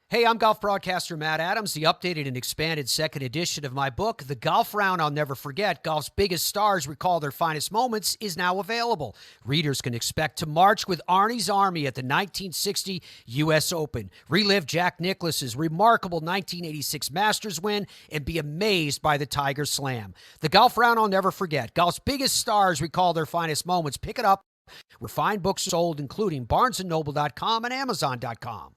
Hey, I'm golf broadcaster Matt Adams. The updated and expanded second edition of my book, The Golf Round I'll Never Forget, Golf's Biggest Stars Recall Their Finest Moments, is now available. Readers can expect to march with Arnie's Army at the 1960 U.S. Open, relive Jack Nicklaus's remarkable 1986 Masters win, and be amazed by the Tiger Slam. The Golf Round I'll Never Forget, Golf's Biggest Stars Recall Their Finest Moments. Pick it up where fine books are sold, including BarnesandNoble.com and Amazon.com.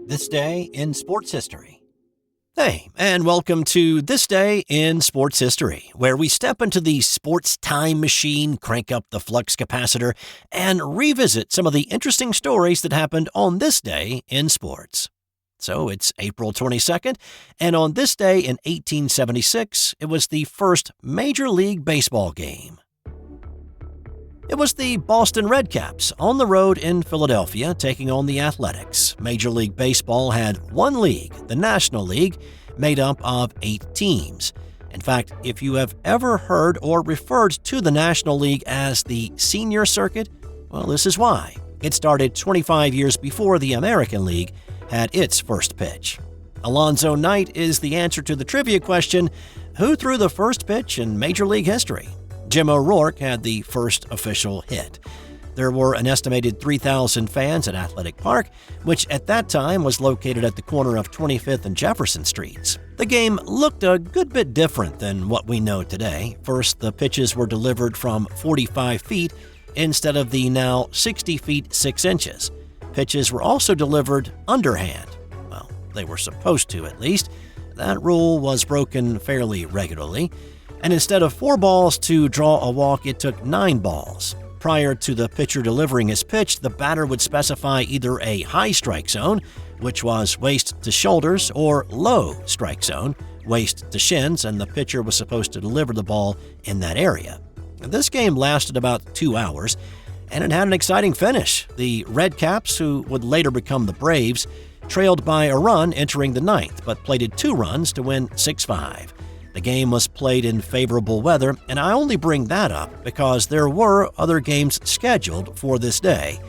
This Day in Sports History. Hey, and welcome to This Day in Sports History, where we step into the sports time machine, crank up the flux capacitor, and revisit some of the interesting stories that happened on this day in sports. So it's April 22nd, and on this day in 1876, it was the first Major League Baseball game. It was the Boston Red Caps on the road in Philadelphia taking on the Athletics. Major League Baseball had one league, the National League, made up of 8 teams. In fact, if you have ever heard or referred to the National League as the senior circuit, well, this is why. It started 25 years before the American League had its first pitch. Alonzo Knight is the answer to the trivia question, who threw the first pitch in Major League history? Jim O'Rourke had the first official hit. There were an estimated 3,000 fans at Athletic Park, which at that time was located at the corner of 25th and Jefferson Streets. The game looked a good bit different than what we know today. First, the pitches were delivered from 45 feet instead of the now 60 feet 6 inches. Pitches were also delivered underhand. Well, they were supposed to at least. That rule was broken fairly regularly. And instead of 4 balls to draw a walk, it took 9 balls. Prior to the pitcher delivering his pitch, the batter would specify either a high strike zone, which was waist to shoulders, or low strike zone, waist to shins, and the pitcher was supposed to deliver the ball in that area. This game lasted about 2 hours, and it had an exciting finish. The Red Caps, who would later become the Braves, trailed by a run entering the 9th, but plated 2 runs to win 6-5. The game was played in favorable weather, and I only bring that up because there were other games scheduled for this day,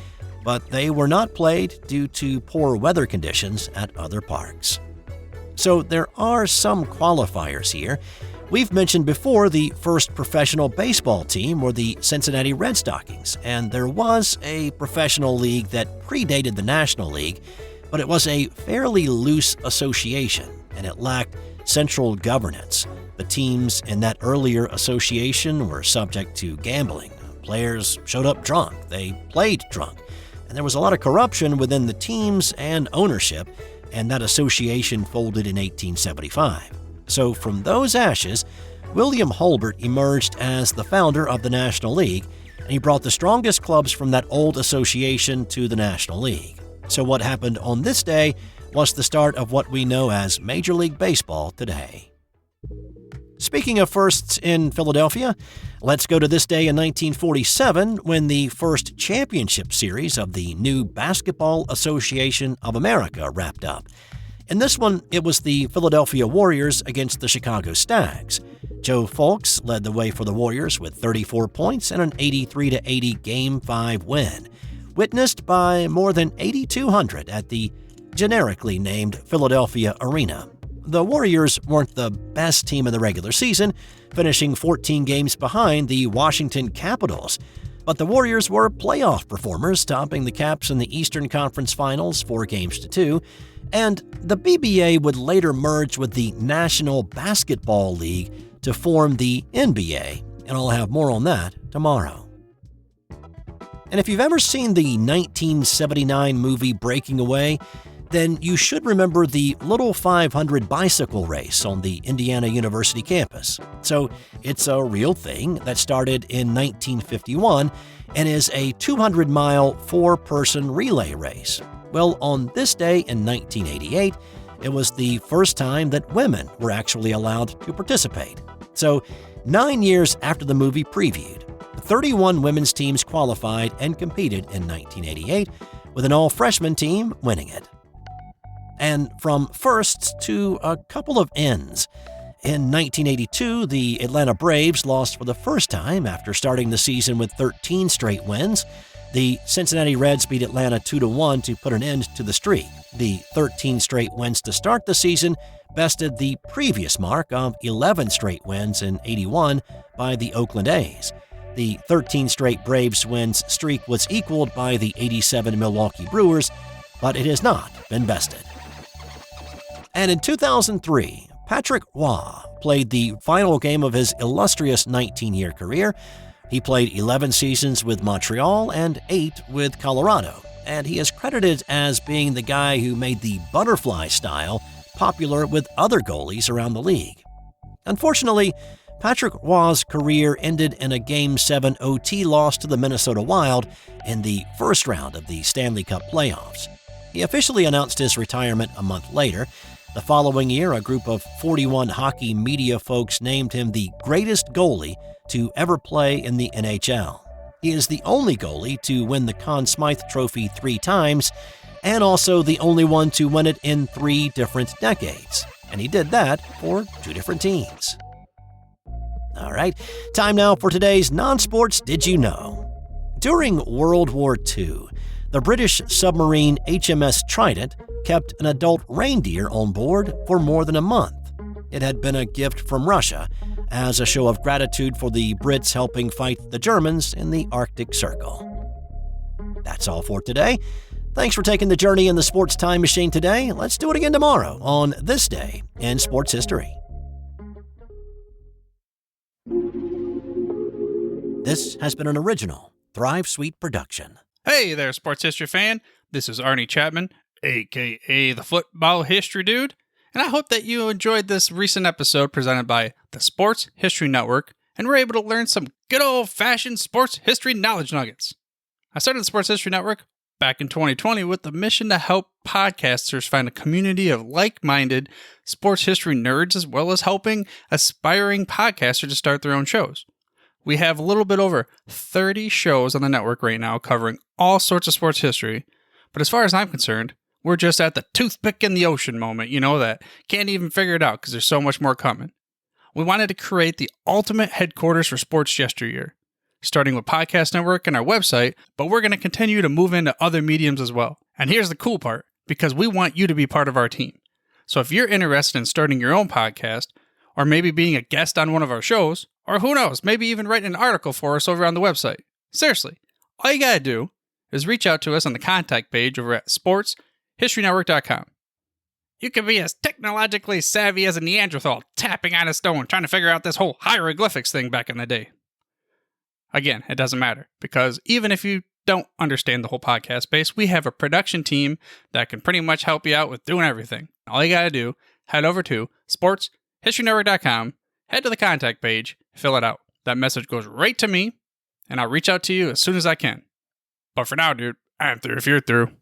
but they were not played due to poor weather conditions at other parks. So there are some qualifiers here. We've mentioned before the first professional baseball team were the Cincinnati Red Stockings, and there was a professional league that predated the National League, but it was a fairly loose association, and it lacked central governance. The teams in that earlier association were subject to gambling. Players showed up drunk, they played drunk, and there was a lot of corruption within the teams and ownership, and that association folded in 1875. So from those ashes, William Hulbert emerged as the founder of the National League, and he brought the strongest clubs from that old association to the National League. So what happened on this day was the start of what we know as Major League Baseball today. Speaking of firsts in Philadelphia, let's go to this day in 1947 when the first championship series of the new Basketball Association of America wrapped up. In this one, it was the Philadelphia Warriors against the Chicago Stags. Joe Fulks led the way for the Warriors with 34 points and an 83-80 Game 5 win, witnessed by more than 8,200 at the generically named Philadelphia Arena. The Warriors weren't the best team in the regular season, finishing 14 games behind the Washington Capitals, but the Warriors were playoff performers, topping the Caps in the Eastern Conference Finals 4-2, and the BBA would later merge with the National Basketball League to form the NBA, and I'll have more on that tomorrow. And if you've ever seen the 1979 movie Breaking Away, then you should remember the Little 500 bicycle race on the Indiana University campus. So it's a real thing that started in 1951 and is a 200-mile, 4-person relay race. Well, on this day in 1988, it was the first time that women were actually allowed to participate. So 9 years after the movie previewed, 31 women's teams qualified and competed in 1988, with an all-freshman team winning it. And from firsts to a couple of ends. In 1982, the Atlanta Braves lost for the first time after starting the season with 13 straight wins. The Cincinnati Reds beat Atlanta 2-1 to put an end to the streak. The 13 straight wins to start the season bested the previous mark of 11 straight wins in '81 by the Oakland A's. The 13 straight Braves wins streak was equaled by the '87 Milwaukee Brewers, but it has not been bested. And in 2003, Patrick Roy played the final game of his illustrious 19-year career. He played 11 seasons with Montreal and 8 with Colorado, and he is credited as being the guy who made the butterfly style popular with other goalies around the league. Unfortunately, Patrick Roy's career ended in a Game 7 OT loss to the Minnesota Wild in the first round of the Stanley Cup playoffs. He officially announced his retirement a month later. The following year, a group of 41 hockey media folks named him the greatest goalie to ever play in the NHL. He is the only goalie to win the Conn Smythe Trophy 3 times, and also the only one to win it in 3 different decades. And he did that for 2 different teams. All right, time now for today's non-sports Did You Know? During World War II, the British submarine HMS Trident kept an adult reindeer on board for more than a month. It had been a gift from Russia as a show of gratitude for the Brits helping fight the Germans in the Arctic Circle. That's all for today. Thanks for taking the journey in the sports time machine today. Let's do it again tomorrow on This Day in Sports History. This has been an original Thrive Suite production. Hey there, sports history fan. This is Arnie Chapman, a.k.a. the Football History Dude, and I hope that you enjoyed this recent episode presented by the Sports History Network and were able to learn some good old-fashioned sports history knowledge nuggets. I started the Sports History Network back in 2020 with the mission to help podcasters find a community of like-minded sports history nerds, as well as helping aspiring podcasters to start their own shows. We have a little bit over 30 shows on the network right now covering all sorts of sports history, but as far as I'm concerned, we're just at the toothpick in the ocean moment, that can't even figure it out because there's so much more coming. We wanted to create the ultimate headquarters for sports yesteryear, starting with Podcast Network and our website, but we're going to continue to move into other mediums as well. And here's the cool part, because we want you to be part of our team. So if you're interested in starting your own podcast, or maybe being a guest on one of our shows, or who knows, maybe even writing an article for us over on the website. Seriously, all you gotta do is reach out to us on the contact page over at sportshistorynetwork.com. You can be as technologically savvy as a Neanderthal tapping on a stone trying to figure out this whole hieroglyphics thing back in the day. Again, it doesn't matter, because even if you don't understand the whole podcast space, we have a production team that can pretty much help you out with doing everything. All you gotta do, head over to sportshistorynetwork.com, head to the contact page, fill it out. That message goes right to me, and I'll reach out to you as soon as I can. But for now, dude, I'm through if you're through.